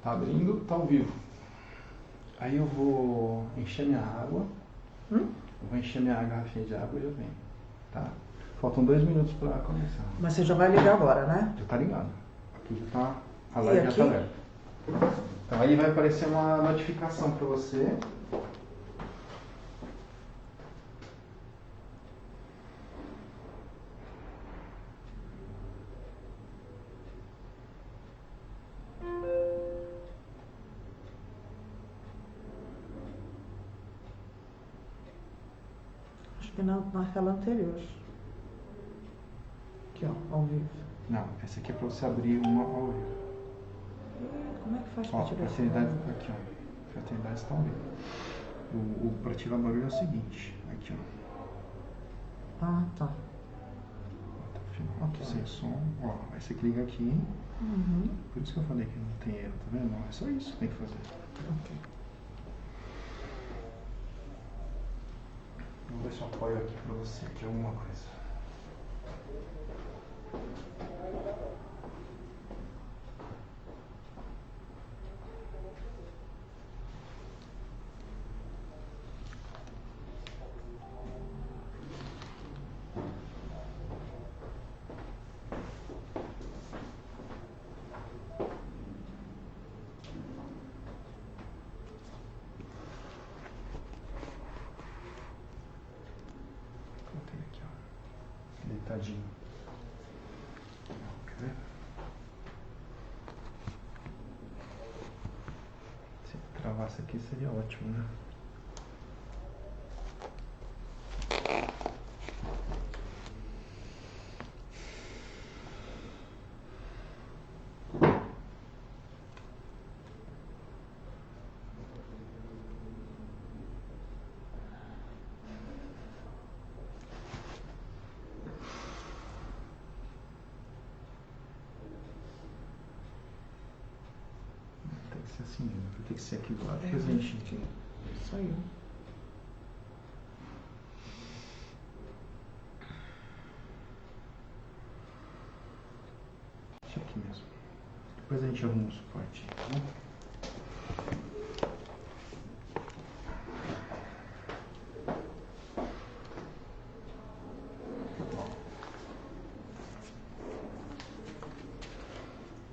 Tá abrindo, tá ao vivo. Aí eu vou encher minha água. Eu vou encher minha garrafinha de água e eu venho. Tá? Faltam 2 minutos pra começar. Mas você já vai ligar agora, né? Já tá ligado. Aqui já tá. A live já aqui? tá aberta. Então aí vai aparecer uma notificação pra você. Acho que na tela anterior. Aqui, ó, ao vivo. Não, essa aqui é pra você abrir uma ao vivo. Como é que faz Ó, pra tirar esse fraternidade, barulho? aqui ó. Fraternidade está ao vivo. O pra tirar barulho é o seguinte. Aqui ó. Ah, tá. Ok. Sem som. Ó, aí você clica aqui. Por isso que eu falei que não tem erro, tá vendo? Não, é só isso que tem que fazer. Ok. Vamos ver se eu apoio aqui pra você de alguma coisa. Botei aqui, ó. Deitadinho. Quer ver? Se travasse aqui seria ótimo, né? Tem que ser assim mesmo. Vai ter que ser aqui do lado. Depois a gente... Saiu. Deixa aqui mesmo. Depois a gente arruma o suporte, tá bom?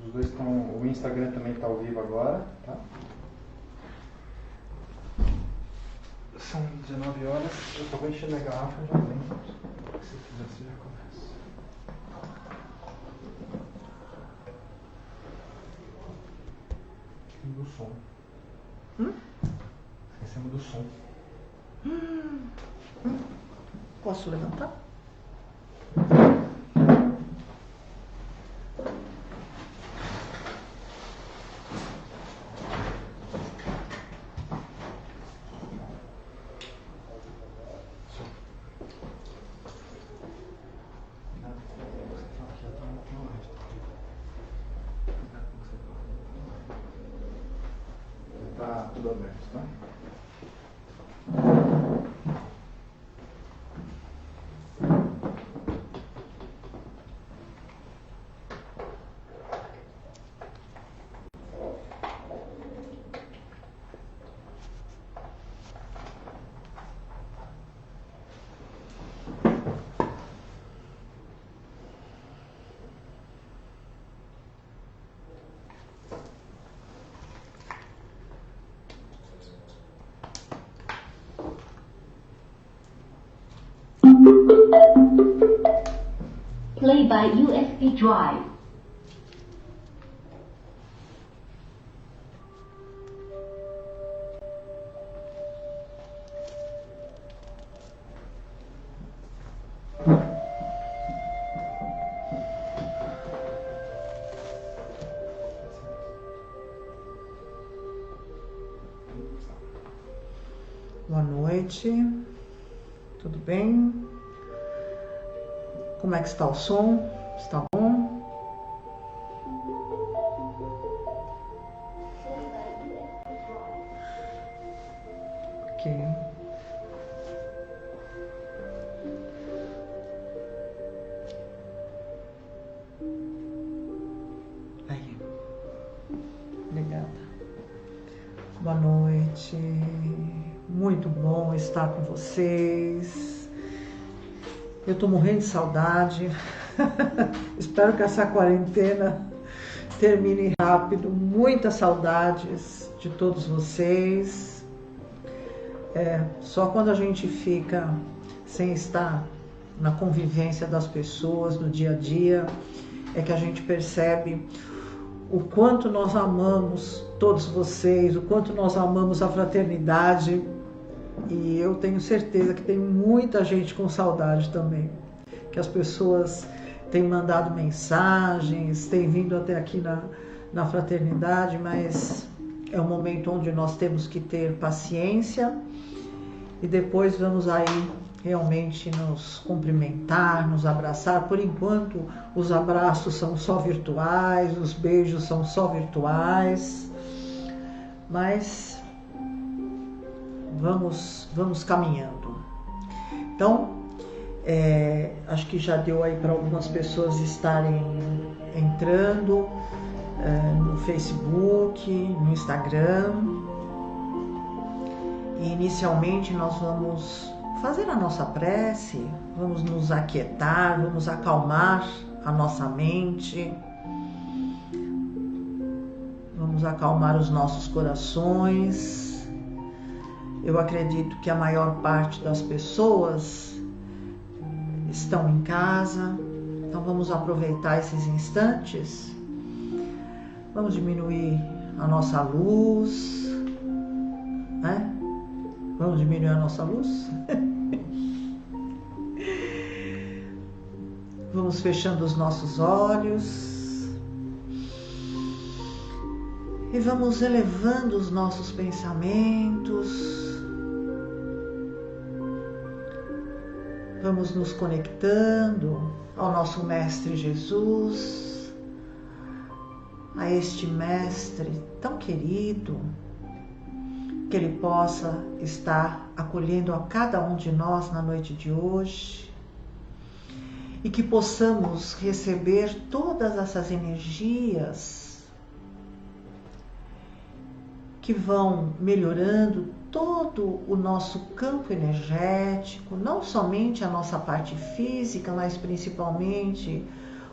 Os dois estão... O Instagram também está ao vivo agora, tá? São 19 horas, eu só vou encher minha garrafa e já vem. Se quiser, você já começa. E do som. Esquecemos do som. Posso levantar? Tá tudo aberto, tá? Play by USB drive. Boa noite. Tudo bem? Como é que está o som? Está bom? Ok. Aí. Obrigada. Boa noite. Muito bom estar com vocês. Eu tô morrendo de saudade. Espero que essa quarentena termine rápido. Muitas saudades de todos vocês. Só quando a gente fica sem estar na convivência das pessoas, no dia a dia, é que a gente percebe o quanto nós amamos todos vocês, o quanto nós amamos a fraternidade. E eu tenho certeza que tem muita gente com saudade também, que as pessoas têm mandado mensagens, têm vindo até aqui na fraternidade, mas é um momento onde nós temos que ter paciência e depois vamos aí realmente nos cumprimentar, nos abraçar. Por enquanto, os abraços são só virtuais, os beijos são só virtuais, mas vamos caminhando. Então, acho que já deu aí para algumas pessoas estarem entrando no Facebook, no Instagram. E inicialmente nós vamos fazer a nossa prece, vamos nos aquietar, vamos acalmar a nossa mente, vamos acalmar os nossos corações. Eu acredito que a maior parte das pessoas estão em casa, então vamos aproveitar esses instantes, vamos diminuir a nossa luz, né? Vamos diminuir a nossa luz? Vamos fechando os nossos olhos e vamos elevando os nossos pensamentos. Vamos nos conectando ao nosso Mestre Jesus, a este Mestre tão querido, que Ele possa estar acolhendo a cada um de nós na noite de hoje e que possamos receber todas essas energias que vão melhorando todo o nosso campo energético, não somente a nossa parte física, mas principalmente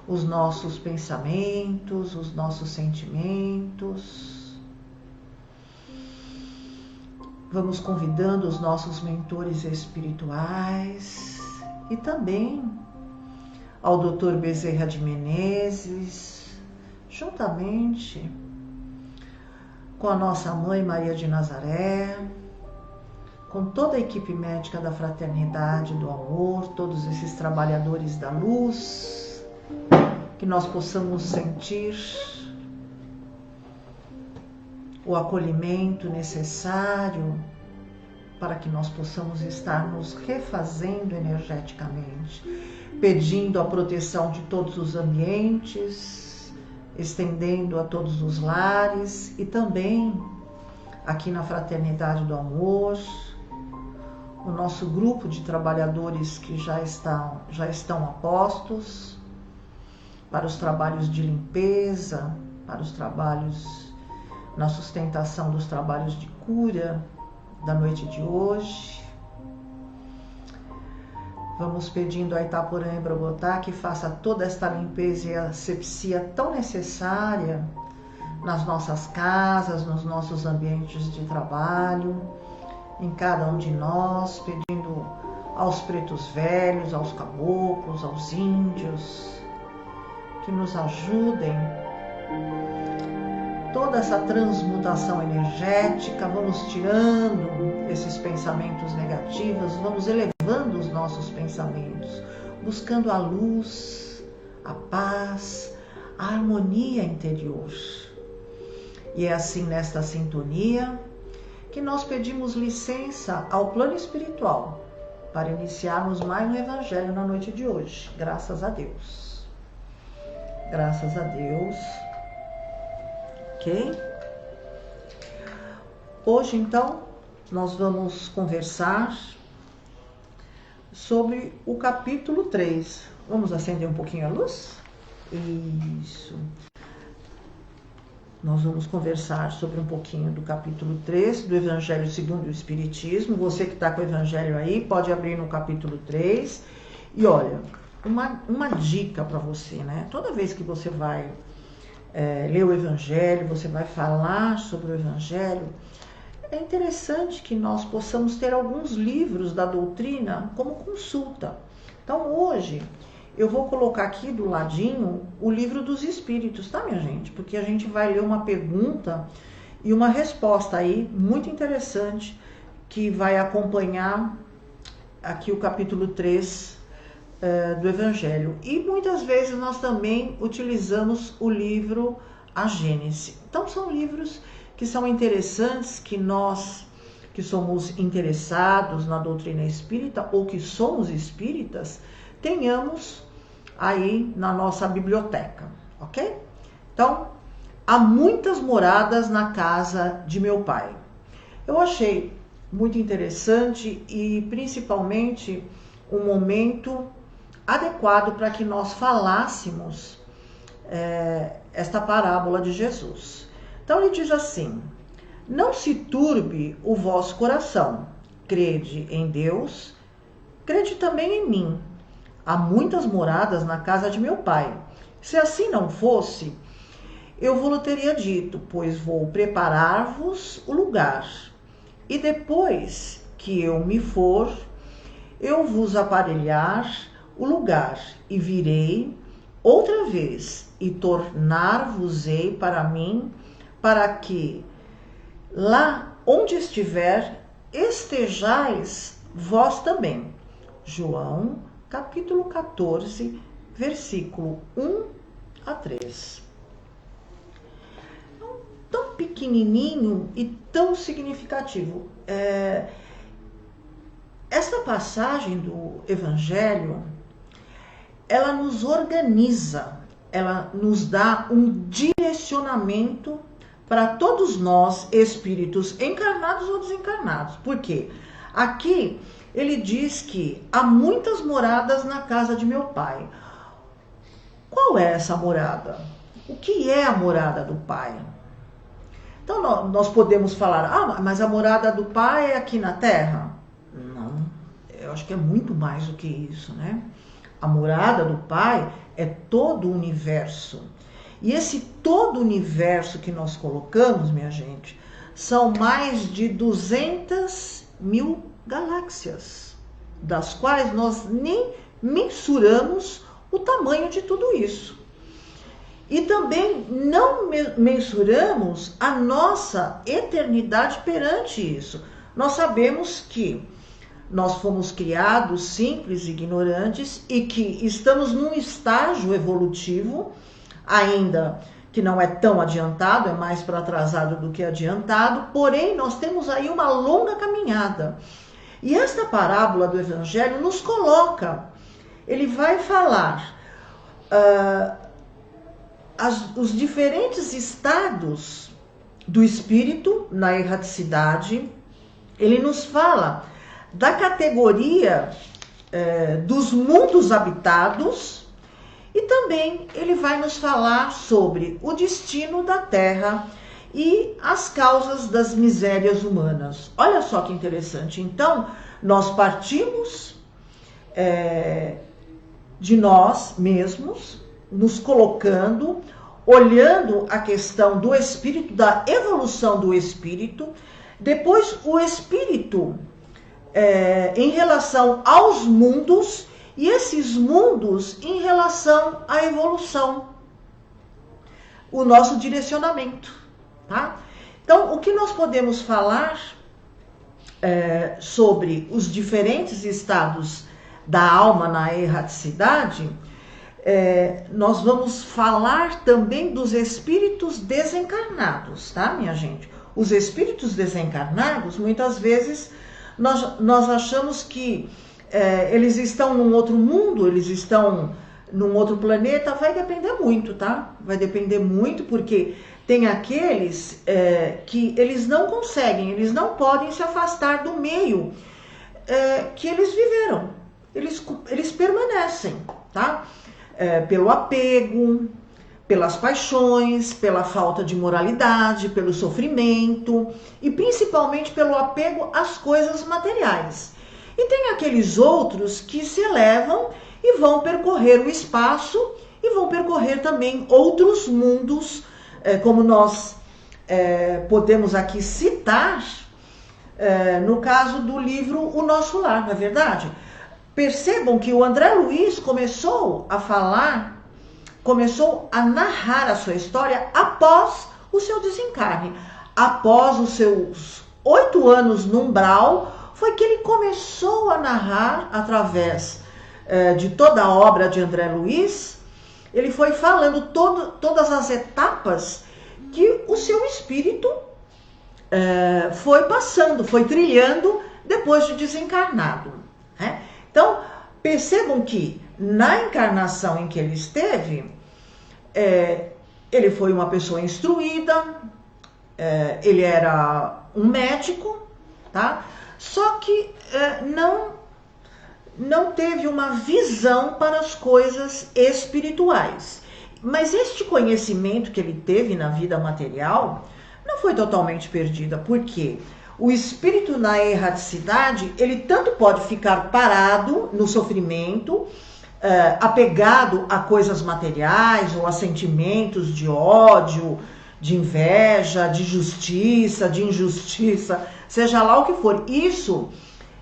os nossos pensamentos, os nossos sentimentos. Vamos convidando os nossos mentores espirituais e também ao Dr. Bezerra de Menezes, juntamente com a nossa Mãe Maria de Nazaré, com toda a equipe médica da Fraternidade do Amor, todos esses trabalhadores da luz, que nós possamos sentir o acolhimento necessário para que nós possamos estar nos refazendo energeticamente, pedindo a proteção de todos os ambientes, estendendo a todos os lares e também aqui na Fraternidade do Amor, o nosso grupo de trabalhadores que já estão a postos para os trabalhos de limpeza, para os trabalhos na sustentação dos trabalhos de cura da noite de hoje. Vamos pedindo a Itaporã e Brobotá que faça toda esta limpeza e asepsia tão necessária nas nossas casas, nos nossos ambientes de trabalho, em cada um de nós, pedindo aos pretos velhos, aos caboclos, aos índios, que nos ajudem. Toda essa transmutação energética, vamos tirando esses pensamentos negativos, vamos elevando os nossos pensamentos, buscando a luz, a paz, a harmonia interior. E é assim, nesta sintonia, que nós pedimos licença ao plano espiritual para iniciarmos mais um Evangelho na noite de hoje. Graças a Deus. Graças a Deus. Ok? Hoje, então, nós vamos conversar sobre o capítulo 3. Vamos acender um pouquinho a luz? Isso. Nós vamos conversar sobre um pouquinho do capítulo 3 do Evangelho segundo o Espiritismo. Você que está com o Evangelho aí, pode abrir no capítulo 3. E olha, uma dica para você, né? Toda vez que você vai ler o Evangelho, você vai falar sobre o Evangelho, é interessante que nós possamos ter alguns livros da doutrina como consulta. Então hoje eu vou colocar aqui do ladinho o Livro dos Espíritos, tá, minha gente? Porque a gente vai ler uma pergunta e uma resposta aí muito interessante que vai acompanhar aqui o capítulo 3 do Evangelho. E muitas vezes nós também utilizamos o livro A Gênese. Então são livros que são interessantes, que nós que somos interessados na doutrina espírita ou que somos espíritas, tenhamos aí na nossa biblioteca, ok? Então, há muitas moradas na casa de meu pai. Eu achei muito interessante e principalmente um momento adequado para que nós falássemos esta parábola de Jesus. Então ele diz assim: não se turbe o vosso coração, crede em Deus, crede também em mim. Há muitas moradas na casa de meu pai. Se assim não fosse, eu vou-lhe teria dito, pois vou preparar-vos o lugar. E depois que eu me for, eu vos aparelhar o lugar, e virei outra vez, e tornar-vos-ei para mim, para que lá onde estiver, estejais vós também. João, capítulo 14, versículo 1 a 3. Tão pequenininho e tão significativo. Esta passagem do Evangelho, ela nos organiza, ela nos dá um direcionamento para todos nós, espíritos encarnados ou desencarnados. Por quê? Aqui ele diz que há muitas moradas na casa de meu pai. Qual é essa morada? O que é a morada do pai? Então nós podemos falar, mas a morada do pai é aqui na terra? Não, eu acho que é muito mais do que isso, né? A morada do pai é todo o universo. E esse todo o universo que nós colocamos, minha gente, são mais de 200 mil galáxias, das quais nós nem mensuramos o tamanho de tudo isso. E também não mensuramos a nossa eternidade perante isso. Nós sabemos que nós fomos criados simples e ignorantes e que estamos num estágio evolutivo, ainda que não é tão adiantado, é mais para atrasado do que adiantado, porém nós temos aí uma longa caminhada. E esta parábola do Evangelho nos coloca, ele vai falar os diferentes estados do espírito na erraticidade. Ele nos fala da categoria dos mundos habitados e também ele vai nos falar sobre o destino da Terra e as causas das misérias humanas. Olha só que interessante. Então, nós partimos de nós mesmos, nos colocando, olhando a questão do espírito, da evolução do espírito, depois o espírito em relação aos mundos e esses mundos em relação à evolução, o nosso direcionamento, tá? Então, o que nós podemos falar sobre os diferentes estados da alma na erraticidade, nós vamos falar também dos espíritos desencarnados, tá, minha gente? Os espíritos desencarnados, muitas vezes, nós achamos que eles estão num outro mundo, eles estão num outro planeta. Vai depender muito, tá? Vai depender muito, porque tem aqueles que eles não conseguem, eles não podem se afastar do meio que eles viveram. Eles permanecem, tá? Pelo apego, pelas paixões, pela falta de moralidade, pelo sofrimento e principalmente pelo apego às coisas materiais. E tem aqueles outros que se elevam e vão percorrer o espaço e vão percorrer também outros mundos, como nós podemos aqui citar, no caso do livro O Nosso Lar, não é verdade? Percebam que o André Luiz começou a narrar a sua história após o seu desencarne. Após os seus 8 anos no umbral, foi que ele começou a narrar através de toda a obra de André Luiz. Ele foi falando todas as etapas que o seu espírito foi passando, foi trilhando depois de desencarnado, né? Então, percebam que na encarnação em que ele esteve, ele foi uma pessoa instruída, ele era um médico, tá? Só que não teve uma visão para as coisas espirituais. Mas este conhecimento que ele teve na vida material não foi totalmente perdida, porque o espírito na erraticidade, ele tanto pode ficar parado no sofrimento, apegado a coisas materiais ou a sentimentos de ódio, de inveja, de justiça, de injustiça, seja lá o que for. Isso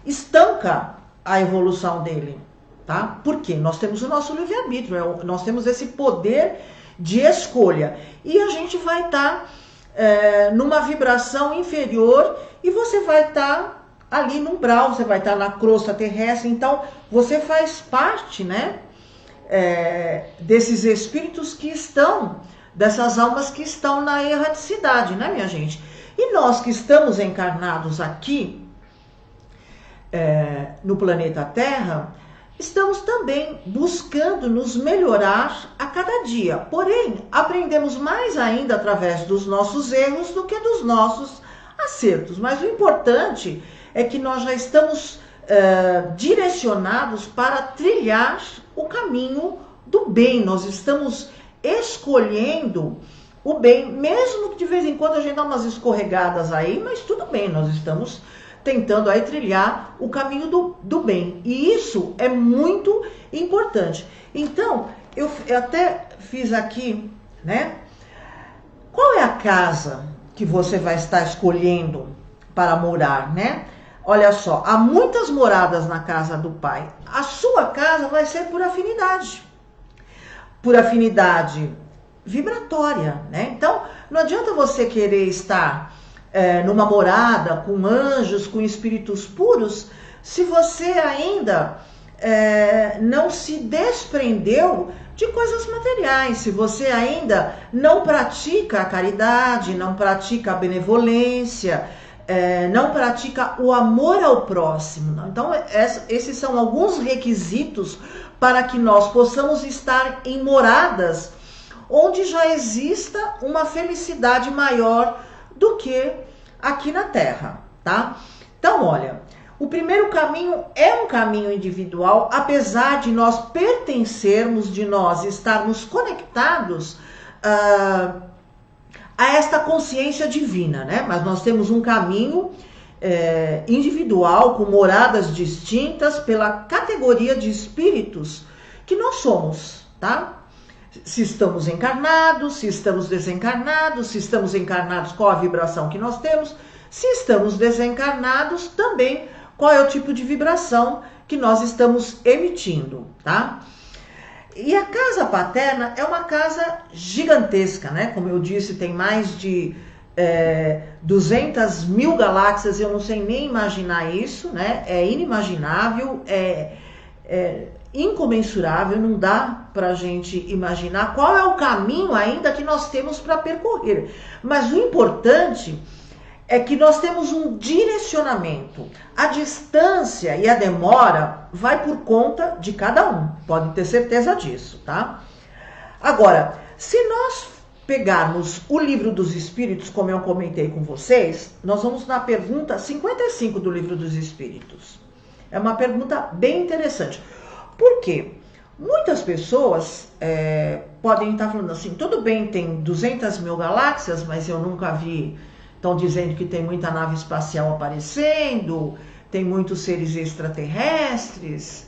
estanca a evolução dele, tá? Porque nós temos o nosso livre-arbítrio, nós temos esse poder de escolha. E a gente vai estar numa vibração inferior e você vai estar ali no umbral, você vai estar na crosta terrestre. Então, você faz parte, né, desses espíritos que estão, dessas almas que estão na erraticidade, né, minha gente? E nós que estamos encarnados aqui, no planeta Terra, estamos também buscando nos melhorar a cada dia. Porém, aprendemos mais ainda através dos nossos erros do que dos nossos acertos. Mas o importante é que nós já estamos direcionados para trilhar o caminho do bem. Nós estamos escolhendo o bem, mesmo que de vez em quando a gente dá umas escorregadas aí, mas tudo bem, nós estamos tentando aí trilhar o caminho do bem. E isso é muito importante. Então, eu até fiz aqui, né? Qual é a casa que você vai estar escolhendo para morar, né? Olha só, há muitas moradas na casa do Pai. A sua casa vai ser por afinidade vibratória, né? Então, não adianta você querer estar numa morada com anjos, com espíritos puros, se você ainda não se desprendeu de coisas materiais, se você ainda não pratica a caridade, não pratica a benevolência, não pratica o amor ao próximo. Então, esses são alguns requisitos para que nós possamos estar em moradas onde já exista uma felicidade maior do que aqui na Terra, tá? Então, olha, o primeiro caminho é um caminho individual, apesar de nós pertencermos, de nós estarmos conectados a esta consciência divina, né? Mas nós temos um caminho individual, com moradas distintas pela categoria de espíritos que nós somos, tá? Se estamos encarnados, se estamos desencarnados, se estamos encarnados, qual a vibração que nós temos, se estamos desencarnados, também qual é o tipo de vibração que nós estamos emitindo, tá? E a casa paterna é uma casa gigantesca, né? Como eu disse, tem mais de 200 mil galáxias, eu não sei nem imaginar isso, né? É inimaginável, incomensurável, não dá pra gente imaginar qual é o caminho ainda que nós temos para percorrer. Mas o importante é que nós temos um direcionamento. A distância e a demora vai por conta de cada um, pode ter certeza disso, tá? Agora, se nós pegarmos o Livro dos Espíritos, como eu comentei com vocês, nós vamos na pergunta 55 do Livro dos Espíritos. É uma pergunta bem interessante. Por quê? Muitas pessoas podem estar falando assim, tudo bem, tem 200 mil galáxias, mas eu nunca vi, estão dizendo que tem muita nave espacial aparecendo, tem muitos seres extraterrestres,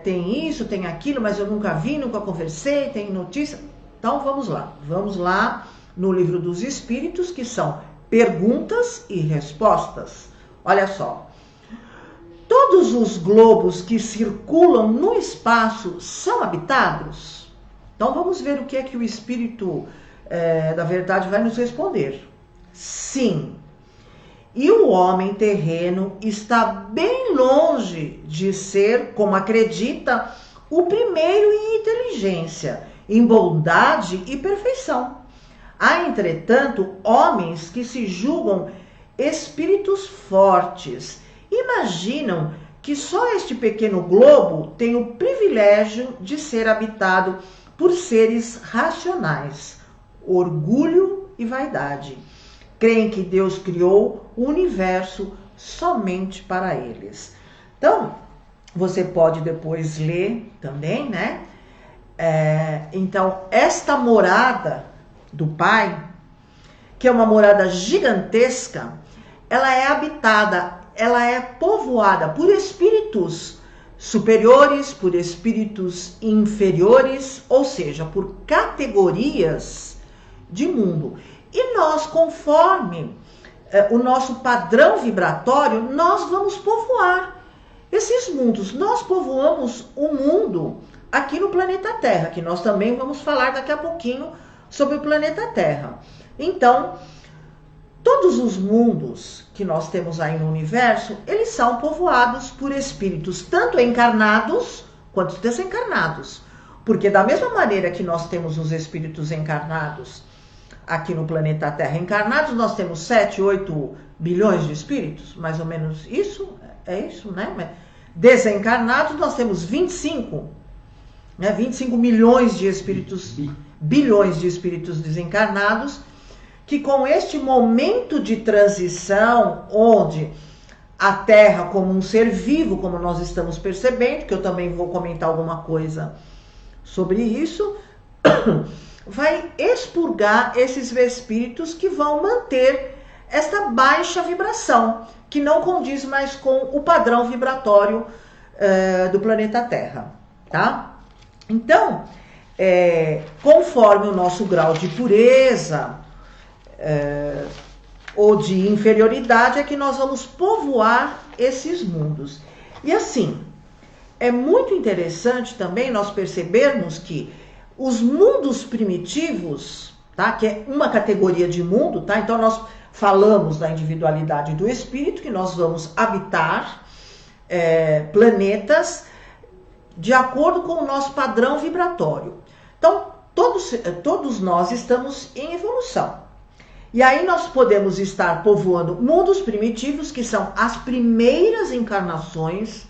tem isso, tem aquilo, mas eu nunca vi, nunca conversei, tem notícia. Então vamos lá no Livro dos Espíritos, que são perguntas e respostas. Olha só, todos os globos que circulam no espaço são habitados? Então vamos ver o que é que o Espírito da Verdade vai nos responder. Sim. E o homem terreno está bem longe de ser, como acredita, o primeiro em inteligência, em bondade e perfeição. Há, entretanto, homens que se julgam espíritos fortes, imaginam que só este pequeno globo tem o privilégio de ser habitado por seres racionais, orgulho e vaidade. Creem que Deus criou o universo somente para eles. Então, você pode depois ler também, né? Então, esta morada do Pai, que é uma morada gigantesca, ela é habitada, ela é povoada por espíritos superiores, por espíritos inferiores, ou seja, por categorias de mundo. E nós, conforme o nosso padrão vibratório, nós vamos povoar esses mundos. Nós povoamos o mundo aqui no planeta Terra, que nós também vamos falar daqui a pouquinho sobre o planeta Terra. Então, todos os mundos que nós temos aí no universo, eles são povoados por espíritos, tanto encarnados quanto desencarnados. Porque da mesma maneira que nós temos os espíritos encarnados aqui no planeta Terra, encarnados nós temos 7, 8 bilhões de espíritos, mais ou menos isso, né? Desencarnados nós temos 25 milhões de espíritos, bilhões de espíritos desencarnados, que com este momento de transição, onde a Terra como um ser vivo, como nós estamos percebendo, que eu também vou comentar alguma coisa sobre isso, vai expurgar esses espíritos que vão manter esta baixa vibração, que não condiz mais com o padrão vibratório do planeta Terra, tá? Então, conforme o nosso grau de pureza ou de inferioridade, é que nós vamos povoar esses mundos. E assim, é muito interessante também nós percebermos que os mundos primitivos, tá? Que é uma categoria de mundo, tá? Então nós falamos da individualidade do espírito, que nós vamos habitar planetas de acordo com o nosso padrão vibratório. Então todos nós estamos em evolução. E aí nós podemos estar povoando mundos primitivos, que são as primeiras encarnações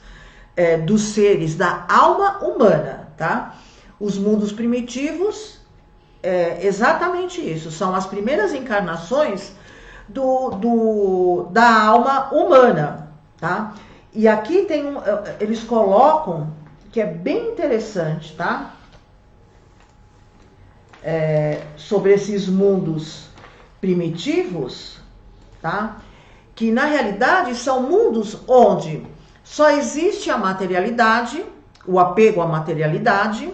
dos seres da alma humana, tá? Os mundos primitivos exatamente isso, são as primeiras encarnações da alma humana, tá? E aqui eles colocam, que é bem interessante, tá? Sobre esses mundos primitivos, tá? Que na realidade são mundos onde só existe a materialidade, o apego à materialidade,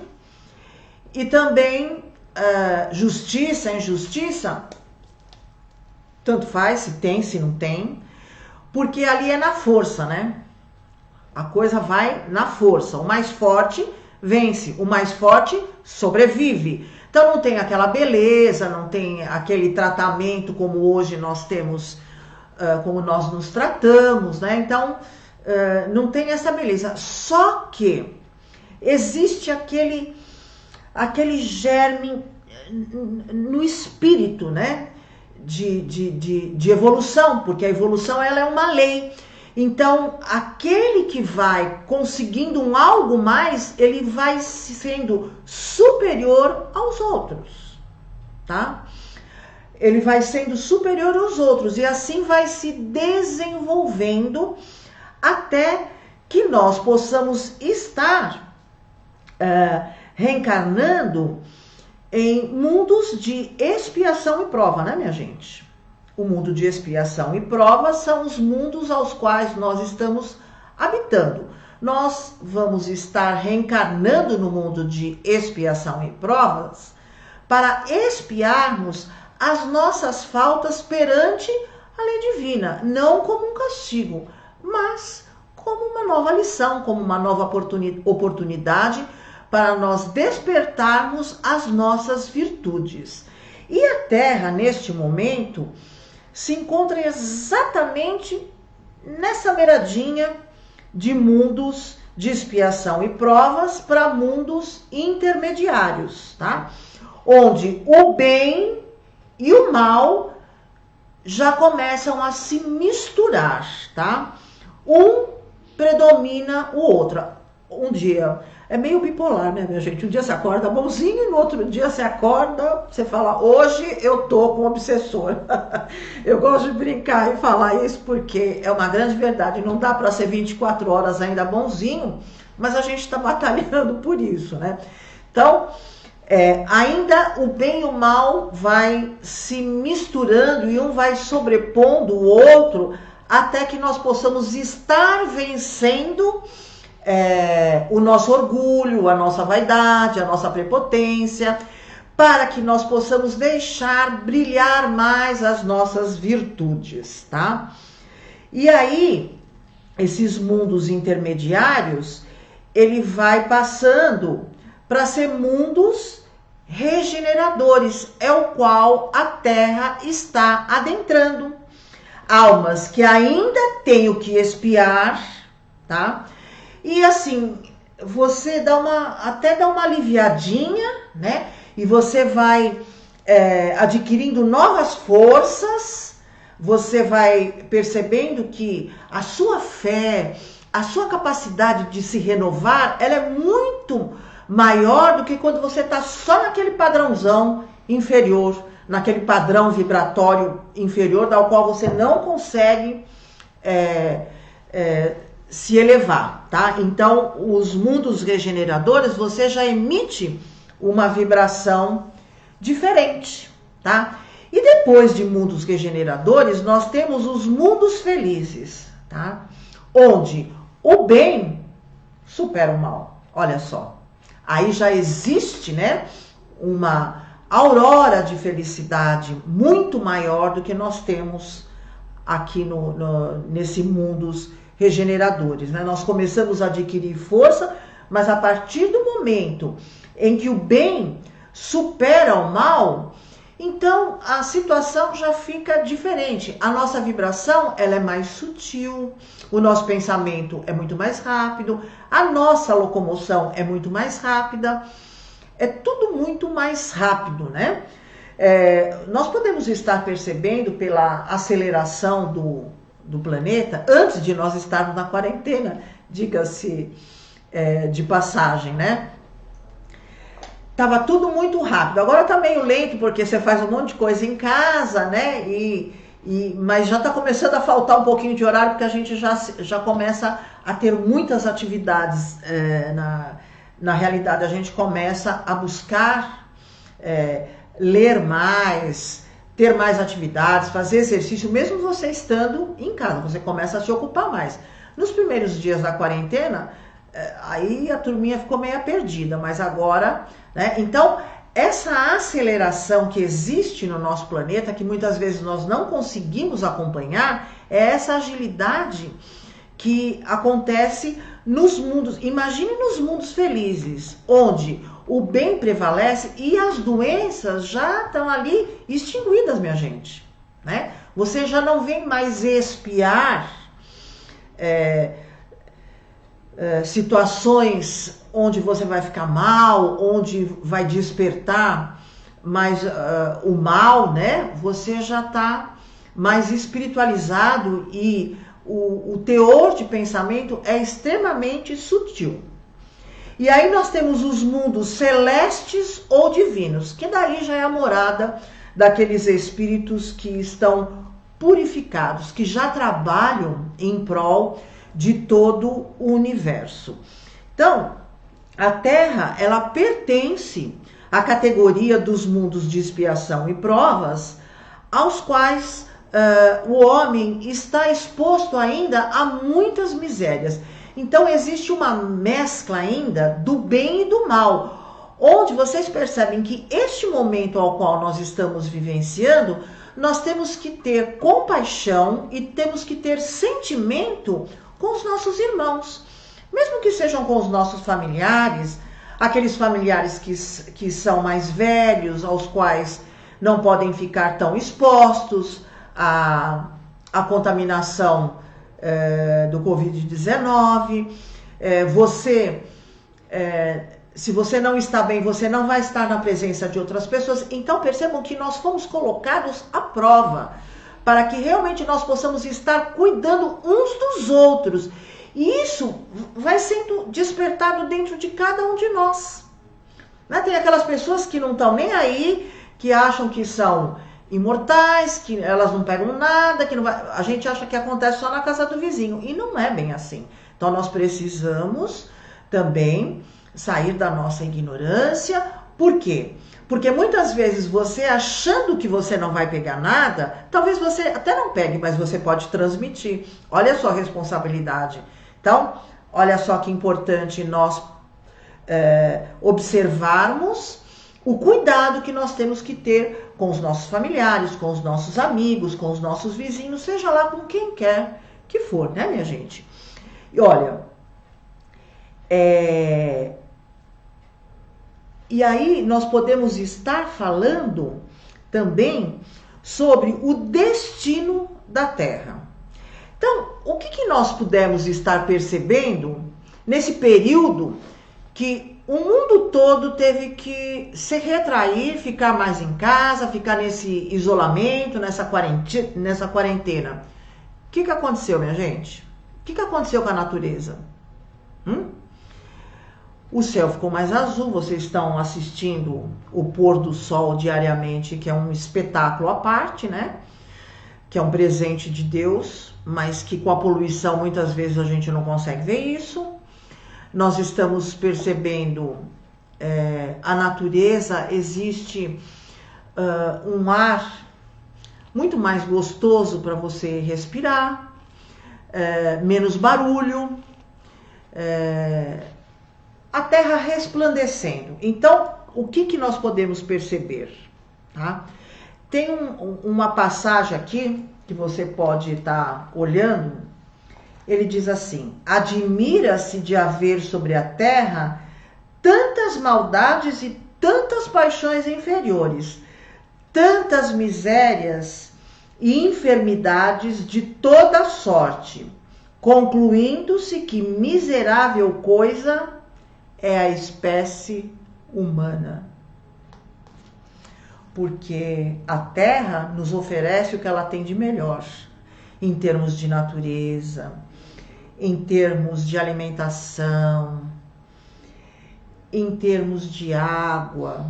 e também justiça, injustiça, tanto faz se tem, se não tem, porque ali é na força, né? A coisa vai na força. O mais forte vence, o mais forte sobrevive. Então não tem aquela beleza, não tem aquele tratamento como hoje nós temos, como nós nos tratamos, né? Então não tem essa beleza. Só que existe aquele germe no espírito, né? De evolução, porque a evolução ela é uma lei. Então, aquele que vai conseguindo um algo mais, ele vai sendo superior aos outros, tá? Ele vai sendo superior aos outros e assim vai se desenvolvendo até que nós possamos estar reencarnando em mundos de expiação e prova, né, minha gente? O mundo de expiação e prova são os mundos aos quais nós estamos habitando. Nós vamos estar reencarnando no mundo de expiação e provas para expiarmos as nossas faltas perante a lei divina, não como um castigo, mas como uma nova lição, como uma nova oportunidade para nós despertarmos as nossas virtudes. E a Terra, neste momento, se encontra exatamente nessa beiradinha de mundos de expiação e provas para mundos intermediários, tá? Onde o bem e o mal já começam a se misturar, tá? Um predomina o outro. Um dia é meio bipolar, né, minha gente? Um dia você acorda bonzinho e no outro dia você acorda, você fala, hoje eu tô com um obsessor. Eu gosto de brincar e falar isso porque é uma grande verdade. Não dá para ser 24 horas ainda bonzinho, mas a gente está batalhando por isso, né? Então, ainda o bem e o mal vai se misturando e um vai sobrepondo o outro até que nós possamos estar vencendo o nosso orgulho, a nossa vaidade, a nossa prepotência, para que nós possamos deixar brilhar mais as nossas virtudes, tá? E aí, esses mundos intermediários, ele vai passando para ser mundos regeneradores, é o qual a Terra está adentrando. Almas que ainda têm o que expiar, tá? E assim, você até dá uma aliviadinha, né? E você vai adquirindo novas forças, você vai percebendo que a sua fé, a sua capacidade de se renovar, ela é muito maior do que quando você está só naquele padrãozão inferior, naquele padrão vibratório inferior, ao qual você não consegue se elevar, tá? Então, os mundos regeneradores, você já emite uma vibração diferente, tá? E depois de mundos regeneradores, nós temos os mundos felizes, tá? Onde o bem supera o mal. Olha só. Aí já existe, né, uma aurora de felicidade muito maior do que nós temos aqui nesse mundos regeneradores, né? Nós começamos a adquirir força, mas a partir do momento em que o bem supera o mal, então a situação já fica diferente. A nossa vibração, ela é mais sutil, o nosso pensamento é muito mais rápido, a nossa locomoção é muito mais rápida, é tudo muito mais rápido, né? Nós podemos estar percebendo pela aceleração do planeta, antes de nós estarmos na quarentena, diga-se de passagem, né? Tava tudo muito rápido. Agora tá meio lento, porque você faz um monte de coisa em casa, né? Mas já tá começando a faltar um pouquinho de horário, porque a gente já começa a ter muitas atividades. Na realidade, a gente começa a buscar ler mais, ter mais atividades, fazer exercício, mesmo você estando em casa, você começa a se ocupar mais. Nos primeiros dias da quarentena, aí a turminha ficou meio perdida, mas agora, né? Então, essa aceleração que existe no nosso planeta, que muitas vezes nós não conseguimos acompanhar, é essa agilidade que acontece nos mundos. Imagine nos mundos felizes, onde o bem prevalece e as doenças já estão ali extinguidas, minha gente, né? Você já não vem mais expiar situações onde você vai ficar mal, onde vai despertar mais o mal, né? Você já está mais espiritualizado e o teor de pensamento é extremamente sutil. E aí nós temos os mundos celestes ou divinos, que daí já é a morada daqueles espíritos que estão purificados, que já trabalham em prol de todo o universo. Então, a Terra, ela pertence a categoria dos mundos de expiação e provas, aos quais o homem está exposto ainda a muitas misérias. Então existe uma mescla ainda do bem e do mal, onde vocês percebem que este momento ao qual nós estamos vivenciando, nós temos que ter compaixão e temos que ter sentimento com os nossos irmãos, mesmo que sejam com os nossos familiares, aqueles familiares que são mais velhos, aos quais não podem ficar tão expostos à contaminação do Covid-19. Se você não está bem, você não vai estar na presença de outras pessoas. Então percebam que nós fomos colocados à prova, para que realmente nós possamos estar cuidando uns dos outros. E isso vai sendo despertado dentro de cada um de nós. Né? Tem aquelas pessoas que não estão nem aí, que acham que são imortais, que elas não pegam nada, que não vai... A gente acha que acontece só na casa do vizinho. E não é bem assim. Então nós precisamos também sair da nossa ignorância. Por quê? Porque muitas vezes você achando que você não vai pegar nada, talvez você até não pegue, mas você pode transmitir. Olha a sua responsabilidade. Então, olha só que importante nós observarmos o cuidado que nós temos que ter com os nossos familiares, com os nossos amigos, com os nossos vizinhos, seja lá com quem quer que for, né, minha gente? E olha, e aí nós podemos estar falando também sobre o destino da Terra. Então, o que nós pudemos estar percebendo nesse período que o mundo todo teve que se retrair, ficar mais em casa, ficar nesse isolamento, nessa quarentena? O que aconteceu, minha gente? O que aconteceu com a natureza? O céu ficou mais azul, vocês estão assistindo o pôr do sol diariamente, que é um espetáculo à parte, né? Que é um presente de Deus, mas que com a poluição muitas vezes a gente não consegue ver isso. Nós estamos percebendo a natureza, existe um ar muito mais gostoso para você respirar, menos barulho, a terra resplandecendo. Então, o que nós podemos perceber? Tá? Tem uma passagem aqui que você pode estar olhando. Ele diz assim: admira-se de haver sobre a terra tantas maldades e tantas paixões inferiores, tantas misérias e enfermidades de toda sorte, concluindo-se que miserável coisa é a espécie humana. Porque a Terra nos oferece o que ela tem de melhor, em termos de natureza, em termos de alimentação, em termos de água,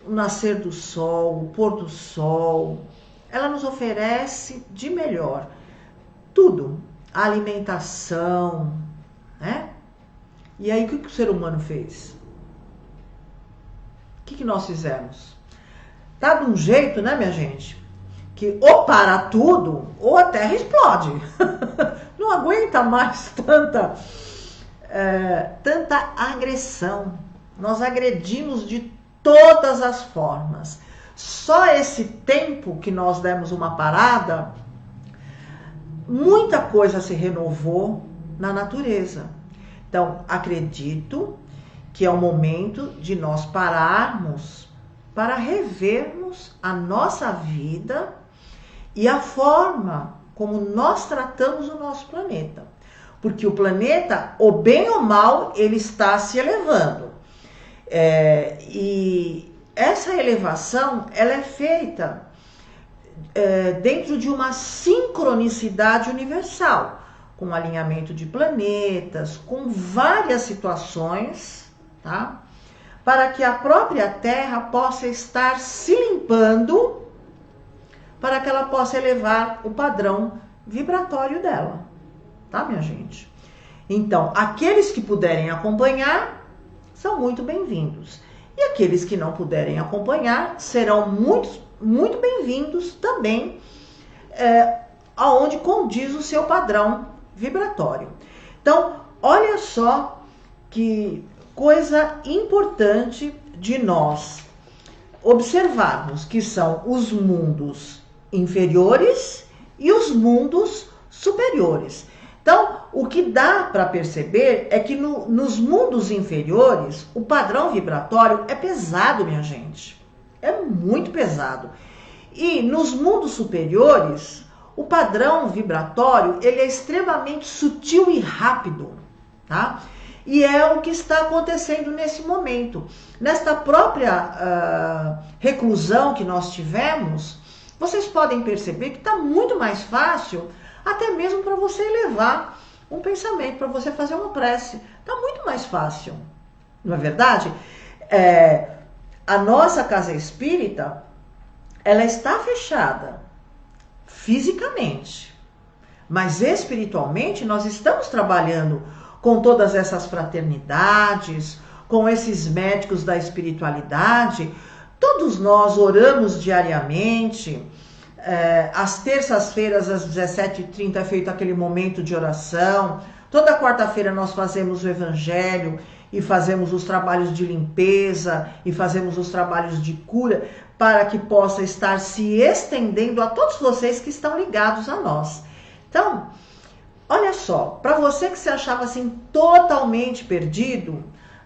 o nascer do sol, o pôr do sol. Ela nos oferece de melhor tudo, a alimentação, né? E aí, o que o ser humano fez? O que nós fizemos? Tá de um jeito, né, minha gente? Que ou para tudo, ou a Terra explode. Não aguenta mais tanta agressão. Nós agredimos de todas as formas. Só esse tempo que nós demos uma parada, muita coisa se renovou na natureza. Então, acredito que é o momento de nós pararmos para revermos a nossa vida e a forma como nós tratamos o nosso planeta. Porque o planeta, o bem ou mal, ele está se elevando. E essa elevação, ela é feita dentro de uma sincronicidade universal, com alinhamento de planetas, com várias situações, tá? Para que a própria Terra possa estar se limpando, para que ela possa elevar o padrão vibratório dela, tá, minha gente? Então, aqueles que puderem acompanhar são muito bem-vindos. E aqueles que não puderem acompanhar serão muito bem-vindos também, aonde condiz o seu padrão vibratório. Então, olha só que coisa importante de nós observarmos, que são os mundos inferiores e os mundos superiores. Então, o que dá para perceber é que nos mundos inferiores, o padrão vibratório é pesado, minha gente. É muito pesado. E nos mundos superiores, o padrão vibratório ele é extremamente sutil e rápido, tá? E é o que está acontecendo nesse momento. Nesta própria reclusão que nós tivemos, vocês podem perceber que está muito mais fácil até mesmo para você elevar um pensamento, para você fazer uma prece. Está muito mais fácil, não é verdade? A nossa casa espírita, ela está fechada fisicamente, mas espiritualmente nós estamos trabalhando com todas essas fraternidades, com esses médicos da espiritualidade. Todos nós oramos diariamente. Às terças-feiras, às 17h30, é feito aquele momento de oração. Toda quarta-feira nós fazemos o evangelho e fazemos os trabalhos de limpeza e fazemos os trabalhos de cura para que possa estar se estendendo a todos vocês que estão ligados a nós. Então, olha só, para você que se achava assim totalmente perdido,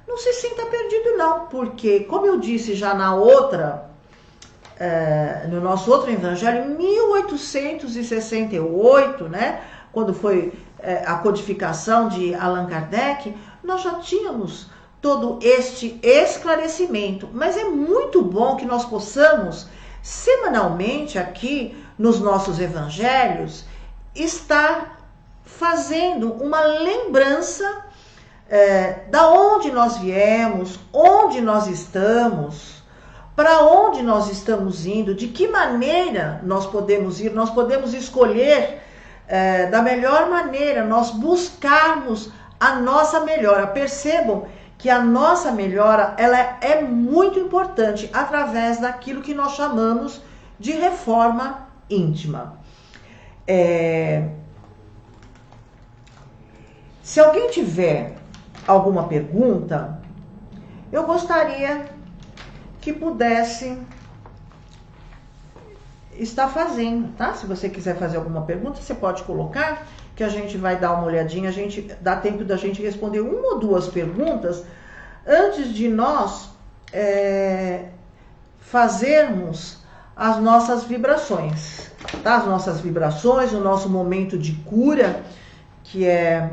não se sinta perdido não, porque como eu disse já na outra, no nosso outro evangelho, em 1868, né, quando foi a codificação de Allan Kardec, nós já tínhamos todo este esclarecimento, mas é muito bom que nós possamos semanalmente aqui nos nossos evangelhos estar fazendo uma lembrança da onde nós viemos, onde nós estamos, para onde nós estamos indo, de que maneira nós podemos ir. Nós podemos escolher da melhor maneira, nós buscarmos a nossa melhora. Percebam que a nossa melhora ela é muito importante através daquilo que nós chamamos de reforma íntima. Se alguém tiver alguma pergunta, eu gostaria que pudesse estar fazendo, tá? Se você quiser fazer alguma pergunta, você pode colocar, que a gente vai dar uma olhadinha, dá tempo da gente responder uma ou duas perguntas antes de nós fazermos as nossas vibrações, tá? As nossas vibrações, o nosso momento de cura, que é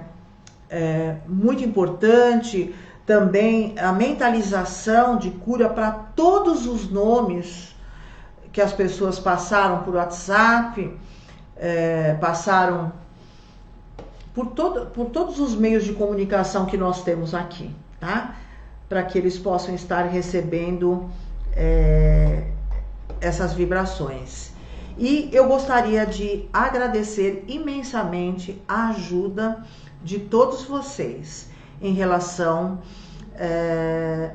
muito importante, também a mentalização de cura para todos os nomes que as pessoas passaram por WhatsApp, passaram por todos os meios de comunicação que nós temos aqui, tá? Para que eles possam estar recebendo essas vibrações. E eu gostaria de agradecer imensamente a ajuda de todos vocês em relação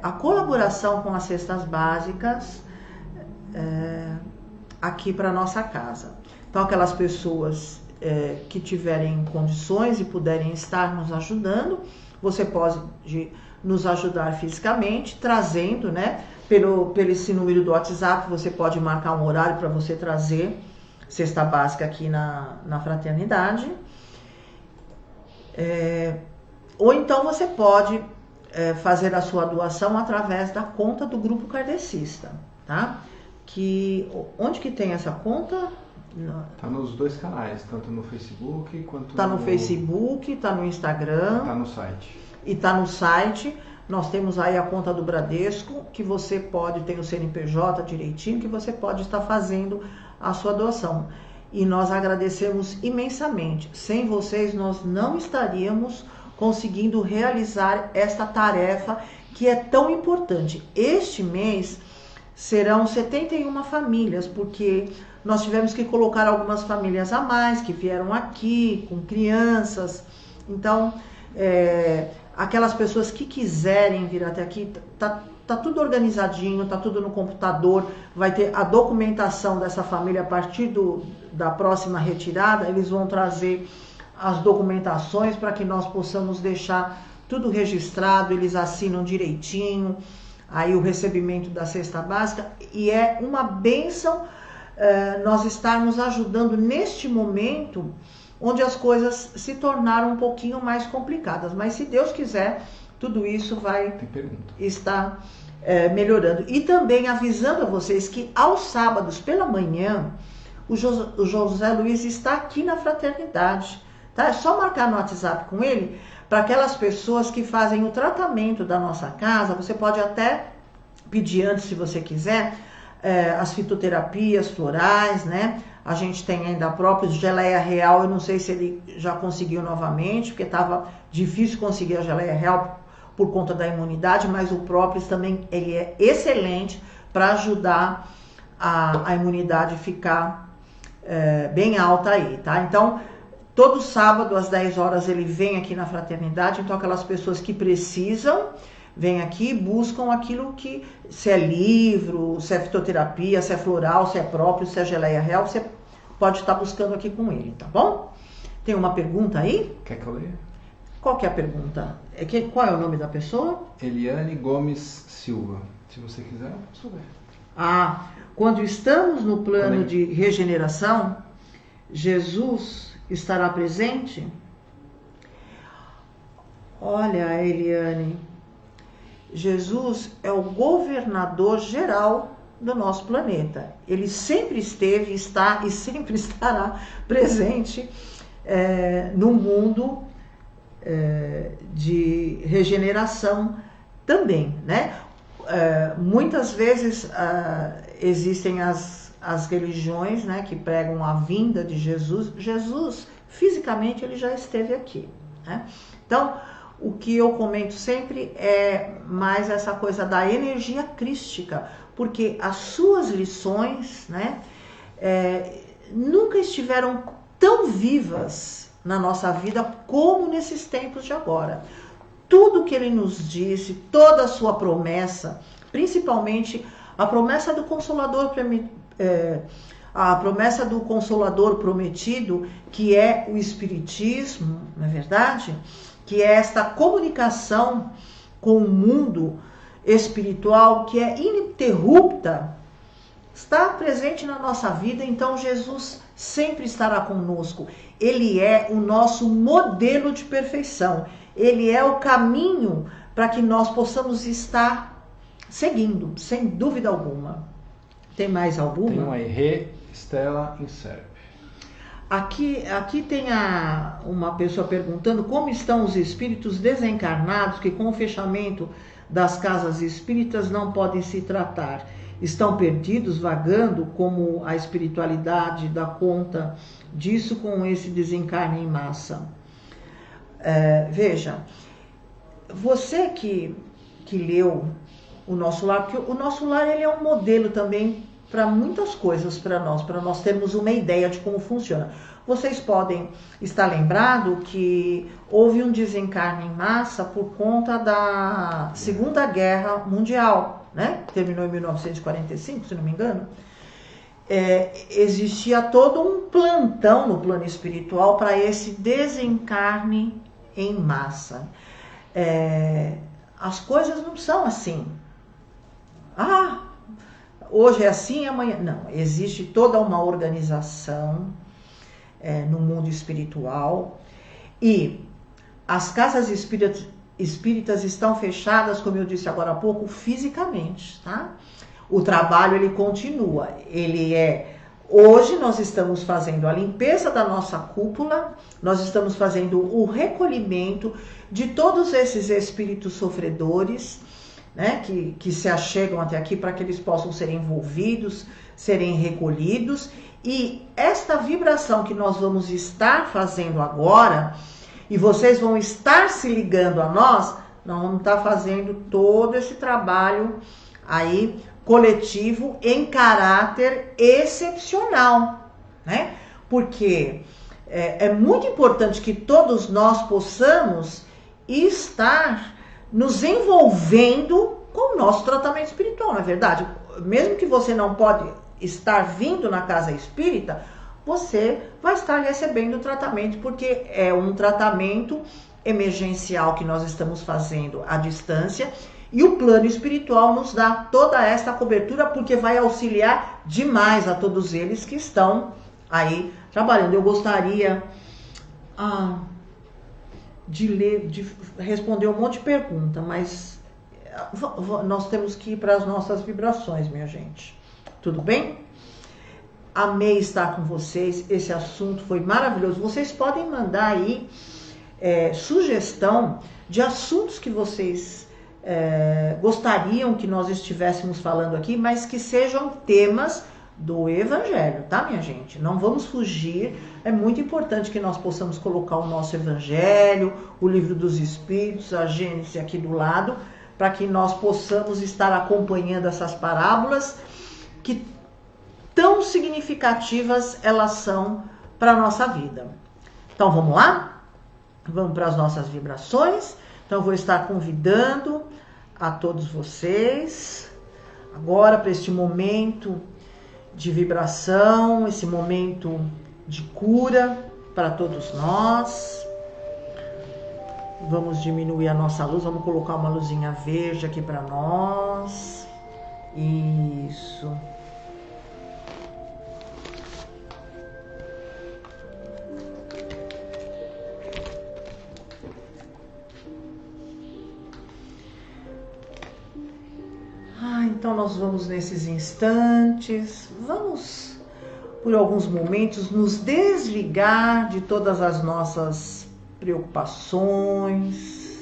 à colaboração com as cestas básicas aqui para nossa casa. Então, aquelas pessoas que tiverem condições e puderem estar nos ajudando, você pode nos ajudar fisicamente, trazendo, né, pelo esse número do WhatsApp, você pode marcar um horário para você trazer cesta básica aqui na fraternidade. Ou então você pode fazer a sua doação através da conta do Grupo Kardecista, tá? Onde que tem essa conta? Tá nos dois canais, tanto no Facebook quanto tá no Facebook, tá no Instagram. Tá no site. E tá no site. Nós temos aí a conta do Bradesco, que você pode ter o CNPJ direitinho, que você pode estar fazendo a sua doação. E nós agradecemos imensamente. Sem vocês, nós não estaríamos conseguindo realizar esta tarefa que é tão importante. Este mês serão 71 famílias, porque nós tivemos que colocar algumas famílias a mais, que vieram aqui com crianças. Então, aquelas pessoas que quiserem vir até aqui, tá tá tudo organizadinho, tá tudo no computador, vai ter a documentação dessa família a partir da próxima retirada, eles vão trazer as documentações para que nós possamos deixar tudo registrado, eles assinam direitinho, aí o recebimento da cesta básica, e é uma bênção nós estarmos ajudando neste momento onde as coisas se tornaram um pouquinho mais complicadas, mas se Deus quiser, tudo isso vai estar melhorando. E também avisando a vocês que aos sábados pela manhã, o José Luiz está aqui na Fraternidade, tá? É só marcar no WhatsApp com ele. Para aquelas pessoas que fazem o tratamento da nossa casa, você pode até pedir antes, se você quiser, as fitoterapias florais, né? A gente tem ainda próprios geleia real, eu não sei se ele já conseguiu novamente, porque estava difícil conseguir a geleia real por conta da imunidade, mas o própolis também ele é excelente para ajudar a imunidade ficar bem alta aí, tá? Então, todo sábado às 10 horas ele vem aqui na Fraternidade, então aquelas pessoas que precisam, vêm aqui e buscam aquilo que, se é livro, se é fitoterapia, se é floral, se é próprio, se é geleia real, você pode estar buscando aqui com ele, tá bom? Tem uma pergunta aí? Quer que eu leia? Qual que é a pergunta? Qual é o nome da pessoa? Eliane Gomes Silva. Se você quiser, eu posso ler. Ah, quando estamos no plano de regeneração, Jesus estará presente? Olha, Eliane, Jesus é o governador geral do nosso planeta. Ele sempre esteve, está e sempre estará presente no mundo de regeneração também, né? Muitas vezes existem as religiões, né, que pregam a vinda de Jesus. Jesus, fisicamente, ele já esteve aqui, né? Então, o que eu comento sempre é mais essa coisa da energia crística, porque as suas lições, né, nunca estiveram tão vivas na nossa vida como nesses tempos de agora. Tudo que ele nos disse, toda a sua promessa, principalmente a promessa do Consolador, a promessa do Consolador prometido, que é o Espiritismo, não é verdade? Que é esta comunicação com o mundo espiritual que é ininterrupta, está presente na nossa vida. Então Jesus sempre estará conosco. Ele é o nosso modelo de perfeição. Ele é o caminho para que nós possamos estar seguindo, sem dúvida alguma. Tem mais alguma? Tem uma Rê Estela Inserp. Aqui tem uma pessoa perguntando como estão os espíritos desencarnados que com o fechamento das casas espíritas não podem se tratar. Estão perdidos, vagando, como a espiritualidade dá conta disso com esse desencarne em massa. Veja, você que leu o Nosso Lar, porque o Nosso Lar ele é um modelo também para muitas coisas para nós termos uma ideia de como funciona. Vocês podem estar lembrado que houve um desencarne em massa por conta da Segunda Guerra Mundial, né? Terminou em 1945, se não me engano. Existia todo um plantão no plano espiritual para esse desencarne em massa. As coisas não são assim. Hoje é assim, amanhã... Não, existe toda uma organização no mundo espiritual e as casas espíritas estão fechadas, como eu disse agora há pouco, fisicamente, tá? O trabalho, ele continua. Hoje nós estamos fazendo a limpeza da nossa cúpula, nós estamos fazendo o recolhimento de todos esses espíritos sofredores, né, que se achegam até aqui para que eles possam ser envolvidos, serem recolhidos. E esta vibração que nós vamos estar fazendo agora, e vocês vão estar se ligando a nós vamos estar fazendo todo esse trabalho aí coletivo em caráter excepcional, né? Porque é muito importante que todos nós possamos estar nos envolvendo com o nosso tratamento espiritual, não é verdade? Mesmo que você não pode estar vindo na casa espírita, você vai estar recebendo o tratamento, porque é um tratamento emergencial que nós estamos fazendo à distância, e o plano espiritual nos dá toda esta cobertura, porque vai auxiliar demais a todos eles que estão aí trabalhando. Eu gostaria de responder um monte de pergunta, mas nós temos que ir para as nossas vibrações, minha gente. Tudo bem? Amei estar com vocês, esse assunto foi maravilhoso. Vocês podem mandar aí sugestão de assuntos que vocês gostariam que nós estivéssemos falando aqui, mas que sejam temas do Evangelho, tá, minha gente? Não vamos fugir, é muito importante que nós possamos colocar o nosso Evangelho, o Livro dos Espíritos, a Gênesis aqui do lado, para que nós possamos estar acompanhando essas parábolas que tão significativas elas são para a nossa vida. Então vamos lá? Vamos para as nossas vibrações. Então eu vou estar convidando a todos vocês agora para este momento de vibração, esse momento de cura para todos nós. Vamos diminuir a nossa luz, vamos colocar uma luzinha verde aqui para nós. Isso. Então nós vamos nesses instantes, vamos por alguns momentos nos desligar de todas as nossas preocupações,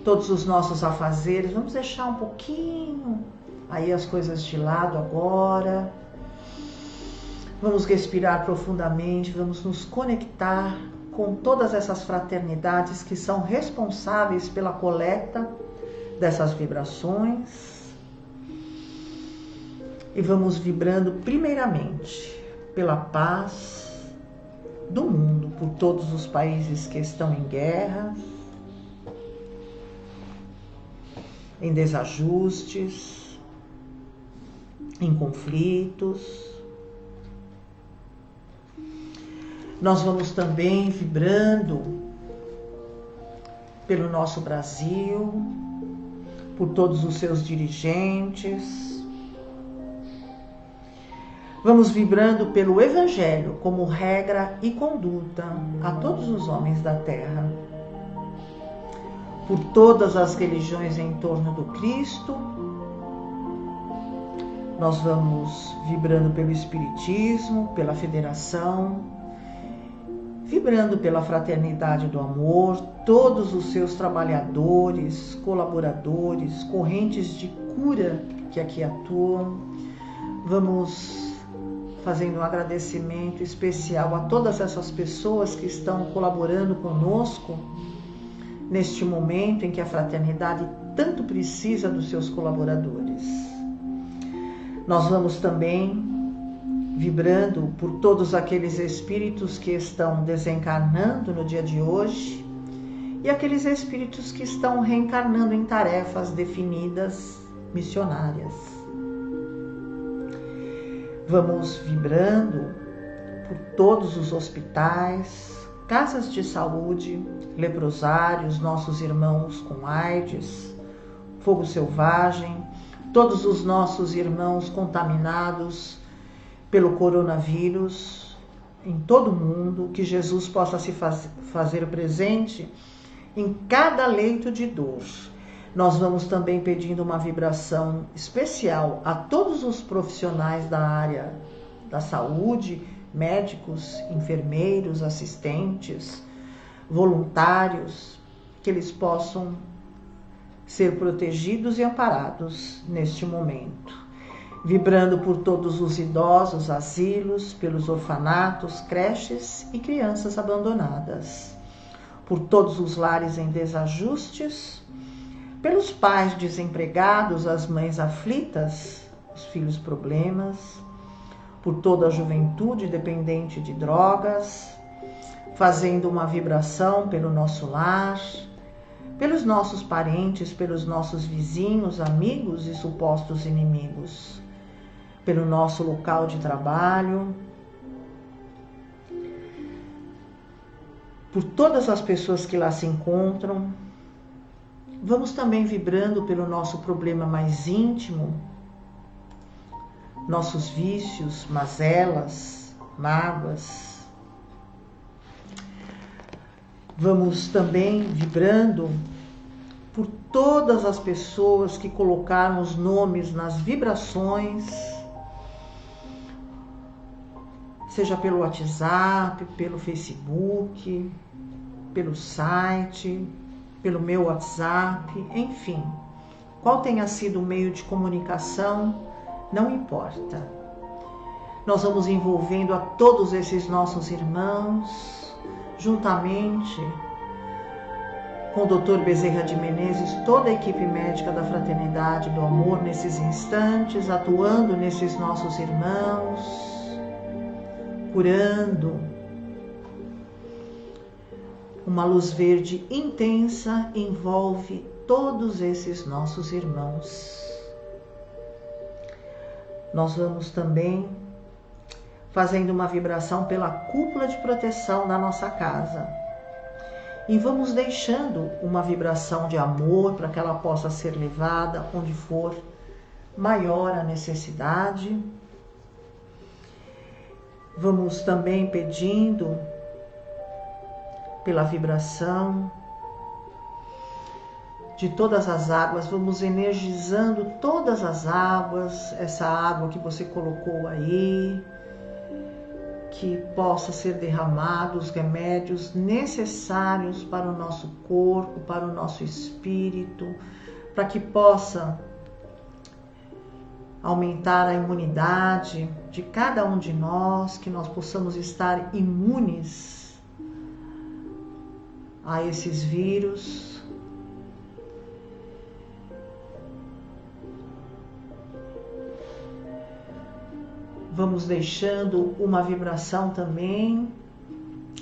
todos os nossos afazeres, vamos deixar um pouquinho aí as coisas de lado agora. Vamos respirar profundamente, vamos nos conectar com todas essas fraternidades que são responsáveis pela coleta dessas vibrações, e vamos vibrando primeiramente pela paz do mundo, por todos os países que estão em guerra, em desajustes, em conflitos. Nós vamos também vibrando pelo nosso Brasil, por todos os seus dirigentes. Vamos vibrando pelo Evangelho como regra e conduta a todos os homens da Terra. Por todas as religiões em torno do Cristo. Nós vamos vibrando pelo Espiritismo, pela Federação, vibrando pela fraternidade do amor, todos os seus trabalhadores, colaboradores, correntes de cura que aqui atuam. Vamos fazendo um agradecimento especial a todas essas pessoas que estão colaborando conosco neste momento em que a fraternidade tanto precisa dos seus colaboradores. Nós vamos também vibrando por todos aqueles espíritos que estão desencarnando no dia de hoje e aqueles espíritos que estão reencarnando em tarefas definidas missionárias. Vamos vibrando por todos os hospitais, casas de saúde, leprosários, nossos irmãos com AIDS, fogo selvagem, todos os nossos irmãos contaminados pelo coronavírus em todo o mundo, que Jesus possa se fazer presente em cada leito de dor. Nós vamos também pedindo uma vibração especial a todos os profissionais da área da saúde, médicos, enfermeiros, assistentes, voluntários, que eles possam ser protegidos e amparados neste momento. Vibrando por todos os idosos, asilos, pelos orfanatos, creches e crianças abandonadas, por todos os lares em desajustes, pelos pais desempregados, as mães aflitas, os filhos problemas, por toda a juventude dependente de drogas, fazendo uma vibração pelo nosso lar, pelos nossos parentes, pelos nossos vizinhos, amigos e supostos inimigos, pelo nosso local de trabalho, por todas as pessoas que lá se encontram. Vamos também vibrando pelo nosso problema mais íntimo, nossos vícios, mazelas, mágoas. Vamos também vibrando por todas as pessoas que colocaram os nomes nas vibrações, seja pelo WhatsApp, pelo Facebook, pelo site, pelo meu WhatsApp, enfim. Qual tenha sido o meio de comunicação, não importa. Nós vamos envolvendo a todos esses nossos irmãos, juntamente com o Dr. Bezerra de Menezes, toda a equipe médica da Fraternidade do Amor, nesses instantes, atuando nesses nossos irmãos, curando. Uma luz verde intensa envolve todos esses nossos irmãos. Nós vamos também fazendo uma vibração pela cúpula de proteção da nossa casa. E vamos deixando uma vibração de amor para que ela possa ser levada onde for maior a necessidade. Vamos também pedindo pela vibração de todas as águas, vamos energizando todas as águas, essa água que você colocou aí, que possa ser derramado os remédios necessários para o nosso corpo, para o nosso espírito, para que possa aumentar a imunidade de cada um de nós, que nós possamos estar imunes a esses vírus. Vamos deixando uma vibração também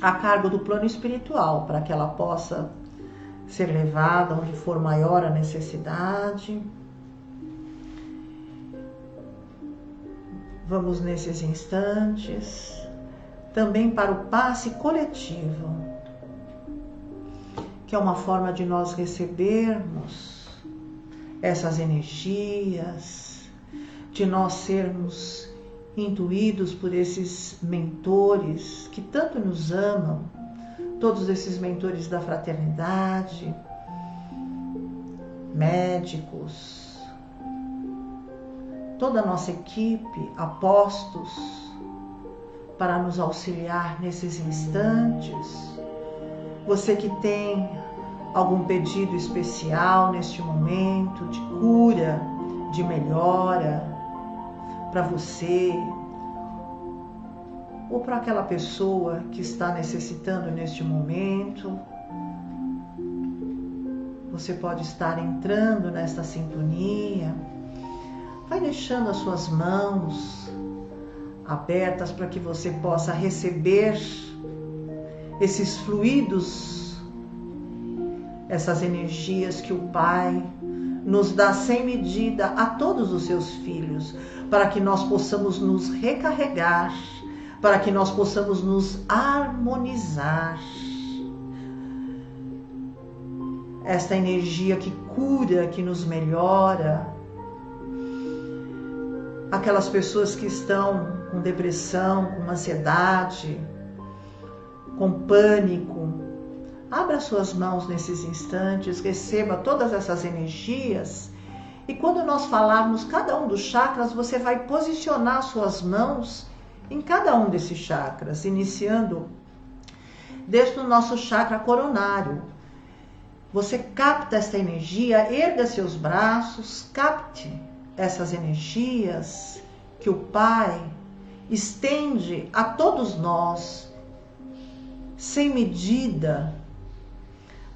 a cargo do plano espiritual, para que ela possa ser levada onde for maior a necessidade. Vamos nesses instantes também para o passe coletivo, que é uma forma de nós recebermos essas energias, de nós sermos intuídos por esses mentores que tanto nos amam, todos esses mentores da fraternidade, médicos, toda a nossa equipe, apostos, para nos auxiliar nesses instantes. Você que tem algum pedido especial neste momento de cura, de melhora, para você ou para aquela pessoa que está necessitando neste momento, você pode estar entrando nesta sintonia. Vai deixando as suas mãos abertas para que você possa receber esses fluidos, essas energias que o Pai nos dá sem medida a todos os seus filhos, para que nós possamos nos recarregar, para que nós possamos nos harmonizar. Esta energia que cura, que nos melhora. Aquelas pessoas que estão com depressão, com ansiedade, com pânico, abra suas mãos nesses instantes, receba todas essas energias. E quando nós falarmos cada um dos chakras, você vai posicionar suas mãos em cada um desses chakras, iniciando desde o nosso chakra coronário. Você capta esta energia, erga seus braços, capte essas energias que o Pai estende a todos nós, sem medida.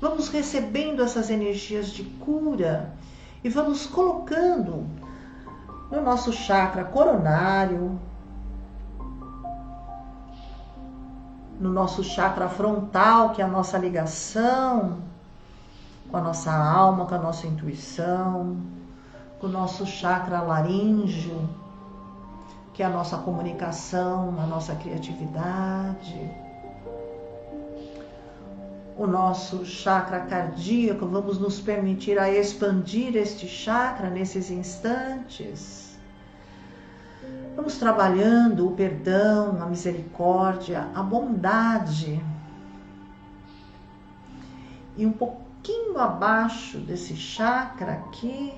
Vamos recebendo essas energias de cura e vamos colocando no nosso chakra coronário, no nosso chakra frontal, que é a nossa ligação com a nossa alma, com a nossa intuição, com o nosso chakra laríngeo, que é a nossa comunicação, a nossa criatividade. O nosso chakra cardíaco, vamos nos permitir a expandir este chakra nesses instantes. Vamos trabalhando o perdão, a misericórdia, a bondade. E um pouquinho abaixo desse chakra aqui,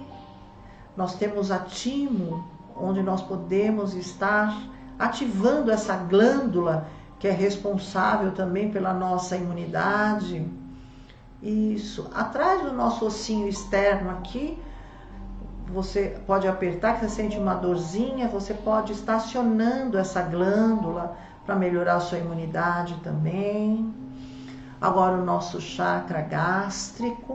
nós temos a timo, onde nós podemos estar ativando essa glândula que é responsável também pela nossa imunidade. Isso, atrás do nosso ossinho externo aqui, você pode apertar, que você sente uma dorzinha, você pode estar acionando essa glândula para melhorar a sua imunidade também. Agora o nosso chakra gástrico,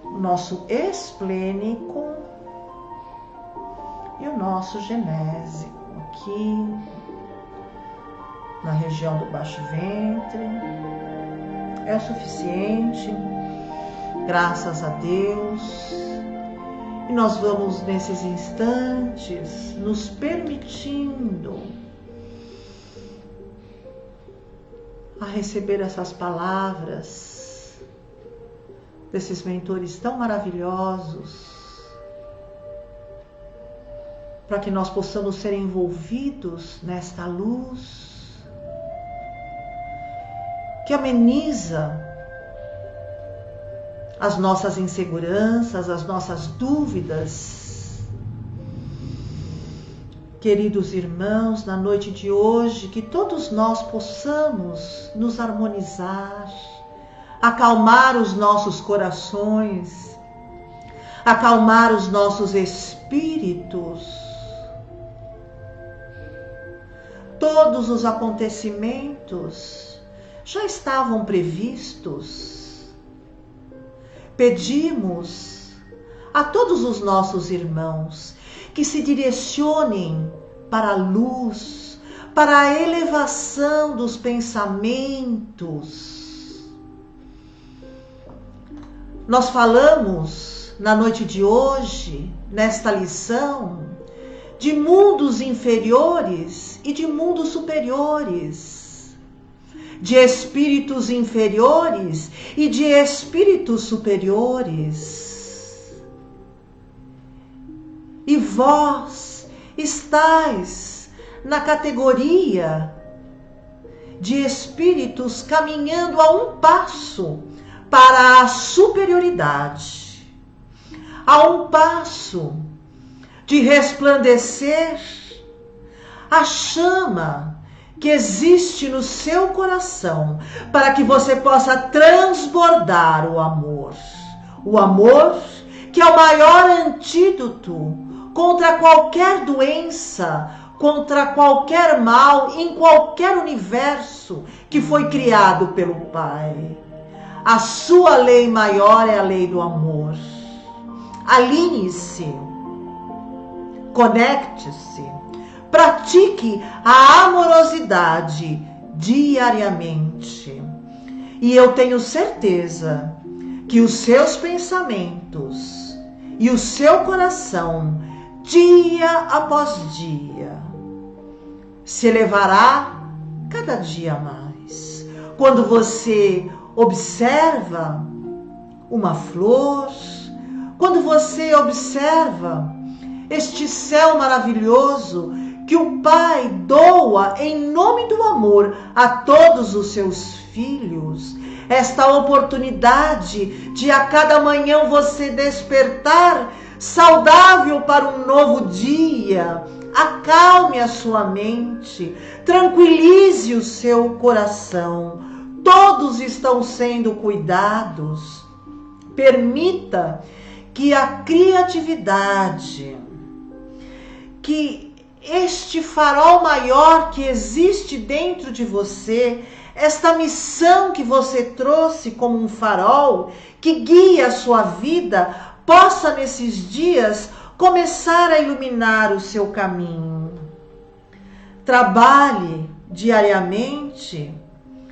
o nosso esplênico e o nosso genésico, aqui na região do baixo ventre. É o suficiente, graças a Deus. E nós vamos nesses instantes nos permitindo a receber essas palavras desses mentores tão maravilhosos, para que nós possamos ser envolvidos nesta luz que ameniza as nossas inseguranças, as nossas dúvidas. Queridos irmãos, na noite de hoje, que todos nós possamos nos harmonizar, acalmar os nossos corações, acalmar os nossos espíritos. Todos os acontecimentos já estavam previstos. Pedimos a todos os nossos irmãos que se direcionem para a luz, para a elevação dos pensamentos. Nós falamos na noite de hoje, nesta lição, de mundos inferiores e de mundos superiores, de espíritos inferiores e de espíritos superiores. E vós estáis na categoria de espíritos caminhando a um passo para a superioridade, a um passo de resplandecer a chama que existe no seu coração, para que você possa transbordar o amor que é o maior antídoto contra qualquer doença, contra qualquer mal, em qualquer universo que foi criado pelo Pai. A sua lei maior é a lei do amor. Alinhe-se, conecte-se, pratique a amorosidade diariamente. E eu tenho certeza que os seus pensamentos e o seu coração, dia após dia, se elevará cada dia mais. Quando você observa uma flor, quando você observa este céu maravilhoso que o Pai doa em nome do amor a todos os seus filhos, esta oportunidade de a cada manhã você despertar saudável para um novo dia, acalme a sua mente, tranquilize o seu coração. Todos estão sendo cuidados. Permita que a criatividade, que este farol maior que existe dentro de você, esta missão que você trouxe como um farol que guia a sua vida, possa nesses dias começar a iluminar o seu caminho. Trabalhe diariamente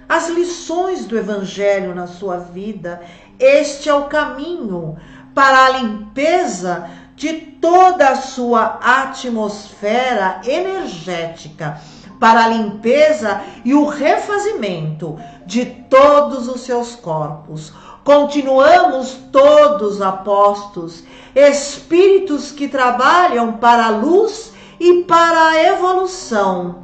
as lições do Evangelho na sua vida. Este é o caminho para a limpeza de toda a sua atmosfera energética, para a limpeza e o refazimento de todos os seus corpos. Continuamos todos apostos, espíritos que trabalham para a luz e para a evolução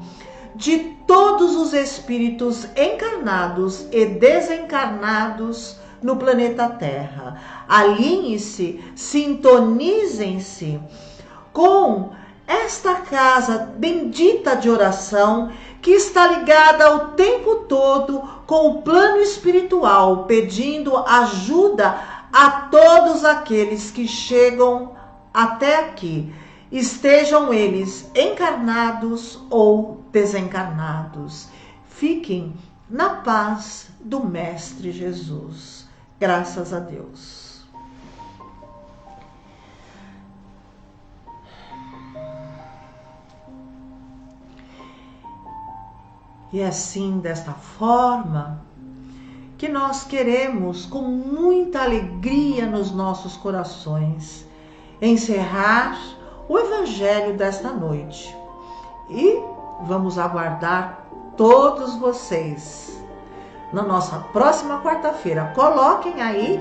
de todos os espíritos encarnados e desencarnados no planeta Terra. Alinhem-se, sintonizem-se com esta casa bendita de oração que está ligada o tempo todo com o plano espiritual, pedindo ajuda a todos aqueles que chegam até aqui, estejam eles encarnados ou desencarnados. Fiquem na paz do Mestre Jesus. Graças a Deus. E é assim, desta forma, que nós queremos, com muita alegria nos nossos corações, encerrar o Evangelho desta noite. E vamos aguardar todos vocês na nossa próxima quarta-feira. Coloquem aí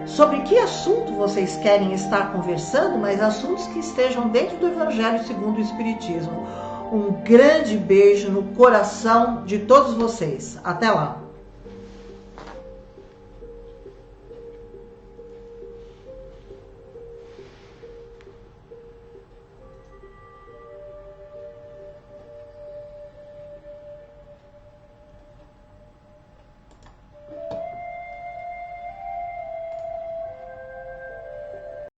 sobre que assunto vocês querem estar conversando, mas assuntos que estejam dentro do Evangelho segundo o Espiritismo. Um grande beijo no coração de todos vocês. Até lá!